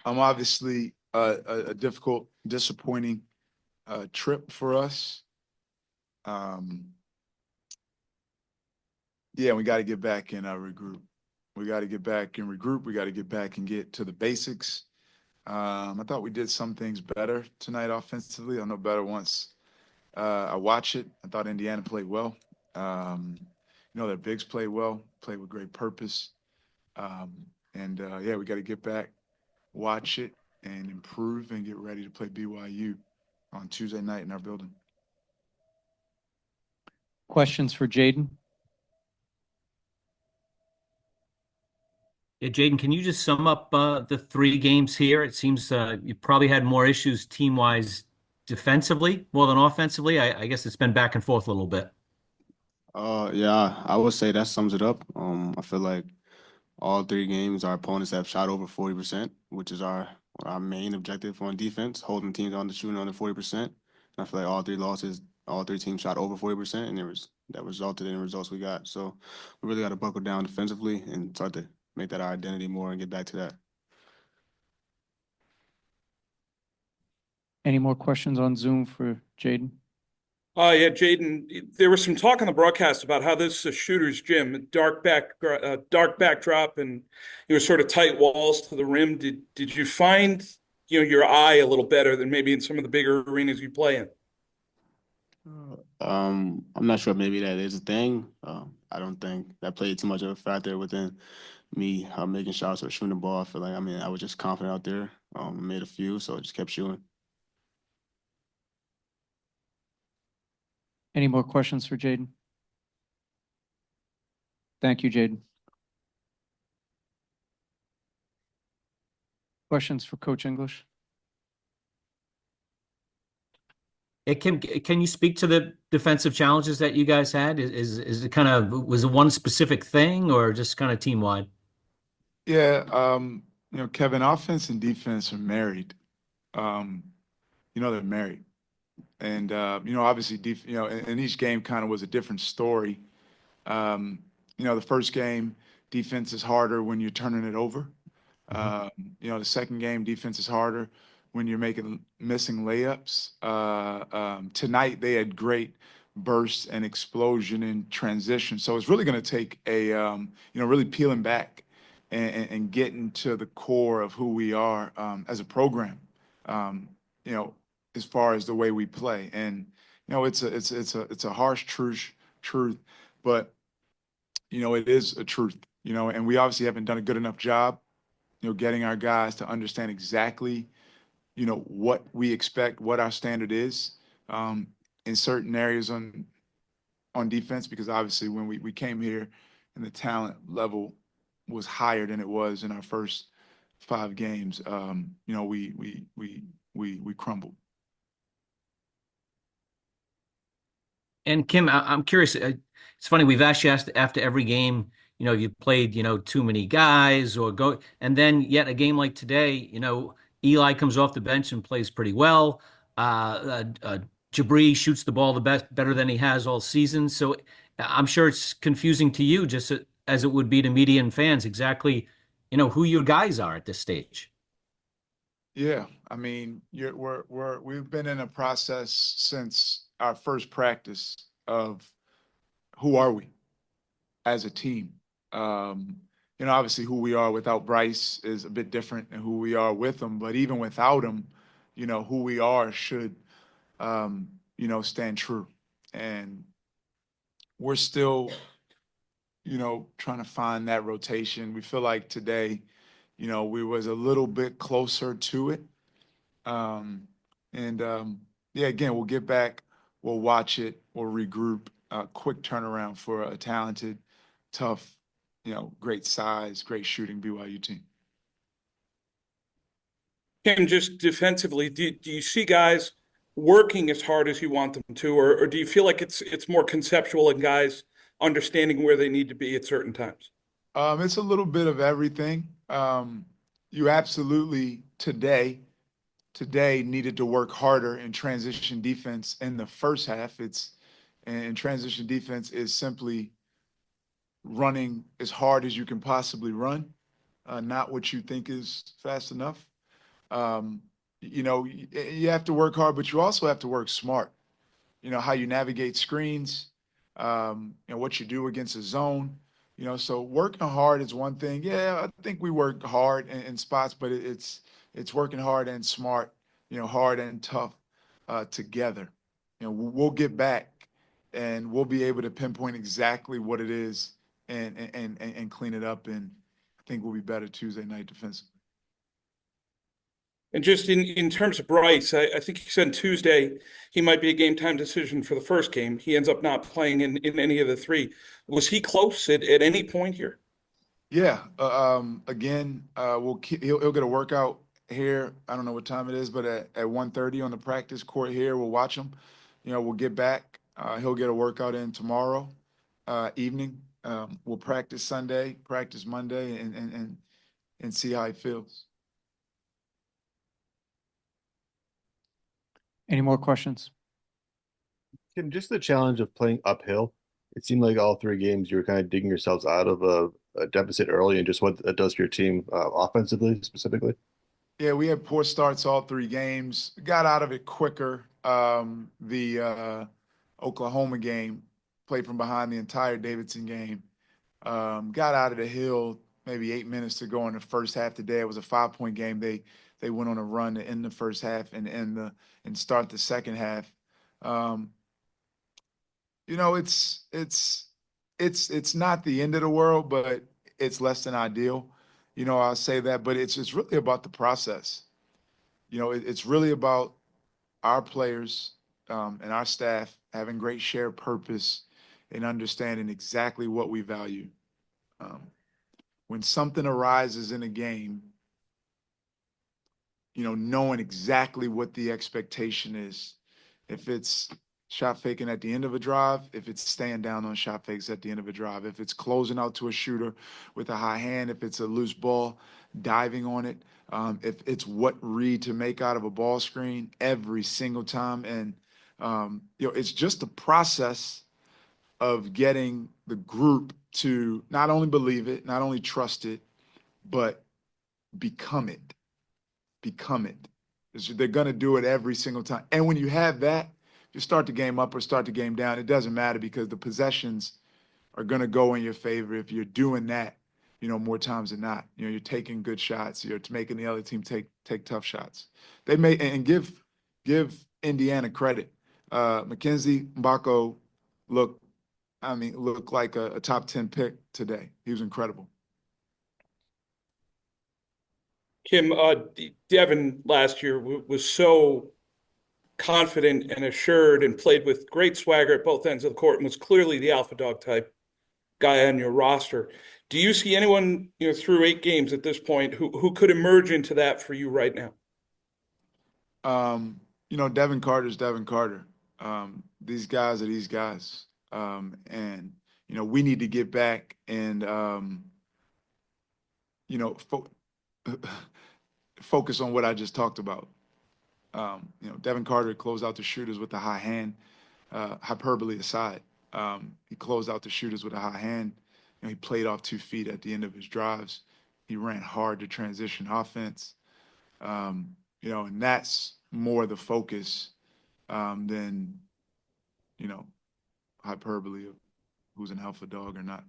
Obviously a difficult, disappointing trip for us. Yeah, we got to get back and regroup. We got to get back and regroup. We got to get back and get to the basics. I thought we did some things better tonight offensively. I'll know better once I watch it. I thought Indiana played well. Their bigs played well, played with great purpose. Yeah, we got to get back, watch it, and improve and get ready to play BYU on Tuesday night in our building. Questions for Jayden? Yeah, Jayden, can you just sum up the 3 games here? It seems you probably had more issues team-wise defensively more than offensively. I guess it's been back and forth a little bit. Yeah, I would say that sums it up. I feel like all 3 games our opponents have shot over 40%, which is our main objective on defense, holding teams on the shooting under 40%. And I feel like all 3 losses, all 3 teams shot over 40%, and that resulted in the results we got. So we really got to buckle down defensively and start to make that our identity more and get back to that. Any more questions on Zoom for Jayden? Yeah, Jayden, there was some talk on the broadcast about how this is a shooter's gym, dark backdrop, and sort of tight walls to the rim. Did you find your eye a little better than maybe in some of the bigger arenas you play in? I'm not sure. Maybe that is a thing. I don't think that played too much of a factor within me making shots or shooting the ball. I feel like I was just confident out there. Made a few, so I just kept shooting. Any more questions for Jayden? Thank you, Jayden. Questions for Coach English? Can you speak to the defensive challenges that you guys had? Is it was it one specific thing or just kind of team wide? Yeah, Kevin, offense and defense are married. They're married. And, obviously, and each game kind of was a different story. The first game, defense is harder when you're turning it over. The second game, defense is harder when you're missing layups. Tonight, they had great bursts and explosion and transition. So it's really going to take really peeling back and getting to the core of who we are as a program. As far as the way we play, and it's a harsh truth, but it is a truth. And we obviously haven't done a good enough job, getting our guys to understand exactly, what we expect, what our standard is in certain areas on defense, because obviously when we came here and the talent level was higher than it was in our first 5 games, we crumbled. And Kim, I'm curious. It's funny. We've asked you after every game, you played, too many guys and then yet a game like today, Eli comes off the bench and plays pretty well. Jabri shoots the ball better than he has all season. So I'm sure it's confusing to you, just as it would be to media and fans, exactly, who your guys are at this stage. Yeah, we've been in a process since our first practice of who are we as a team. Obviously who we are without Bryce is a bit different than who we are with him, but even without him, who we are should, stand true. And we're still, trying to find that rotation. We feel like today, we was a little bit closer to it. Yeah, again, we'll get back, we'll watch it, we'll regroup. Quick turnaround for a talented, tough, great size, great shooting BYU team. Kim, just defensively, do you see guys working as hard as you want them to, or do you feel like it's more conceptual and guys understanding where they need to be at certain times? It's a little bit of everything. You absolutely today needed to work harder in transition defense in the first half. And transition defense is simply running as hard as you can possibly run, not what you think is fast enough. Um, you have to work hard, but you also have to work smart. How you navigate screens, what you do against a zone. So working hard is one thing. Yeah, I think we work hard in spots, but it's working hard and smart, hard and tough together. We'll get back and we'll be able to pinpoint exactly what it is and clean it up. And I think we'll be better Tuesday night defensively. And just in terms of Bryce, I think you said Tuesday he might be a game time decision for the first game. He ends up not playing in any of the three. Was he close at any point here? Yeah. Again, he'll get a workout here. I don't know what time it is, but at 1:30 on the practice court here, we'll watch him. We'll get back. He'll get a workout in tomorrow evening. We'll practice Sunday, practice Monday, and see how he feels. Any more questions? Kim, just the challenge of playing uphill. It seemed like all three games you were kind of digging yourselves out of a deficit early, and just what that does for your team offensively specifically. Yeah, we had poor starts all three games. Got out of it quicker. The Oklahoma game, played from behind the entire Davidson game. Got out of the hill maybe 8 minutes to go in the first half today. It was a 5-point game. They went on a run to end the first half and start the second half. Um, it's not the end of the world, but it's less than ideal. I'll say that, but it's really about the process. It's really about our players and our staff having great shared purpose and understanding exactly what we value. When something arises in a game, knowing exactly what the expectation is. If it's shot faking at the end of a drive, if it's staying down on shot fakes at the end of a drive, if it's closing out to a shooter with a high hand, if it's a loose ball, diving on it, if it's what read to make out of a ball screen every single time. And, it's just the process of getting the group to not only believe it, not only trust it, but become it. Become it. They're going to do it every single time. And when you have that, you start the game up or start the game down, it doesn't matter because the possessions are going to go in your favor if you're doing that, more times than not. You're taking good shots. You're making the other team take tough shots. They may and give Indiana credit. Mackenzie Mbako looked like a top 10 pick today. He was incredible. Kim, Devin last year was so confident and assured and played with great swagger at both ends of the court and was clearly the alpha dog type guy on your roster. Do you see anyone, through 8 games at this point who could emerge into that for you right now? Devin Carter's Devin Carter. These guys are these guys. And we need to get back and focus on what I just talked about. Devin Carter closed out the shooters with a high hand, hyperbole aside. He closed out the shooters with a high hand. He played off 2 feet at the end of his drives. He ran hard to transition offense. And that's more the focus than hyperbole of who's an alpha dog or not.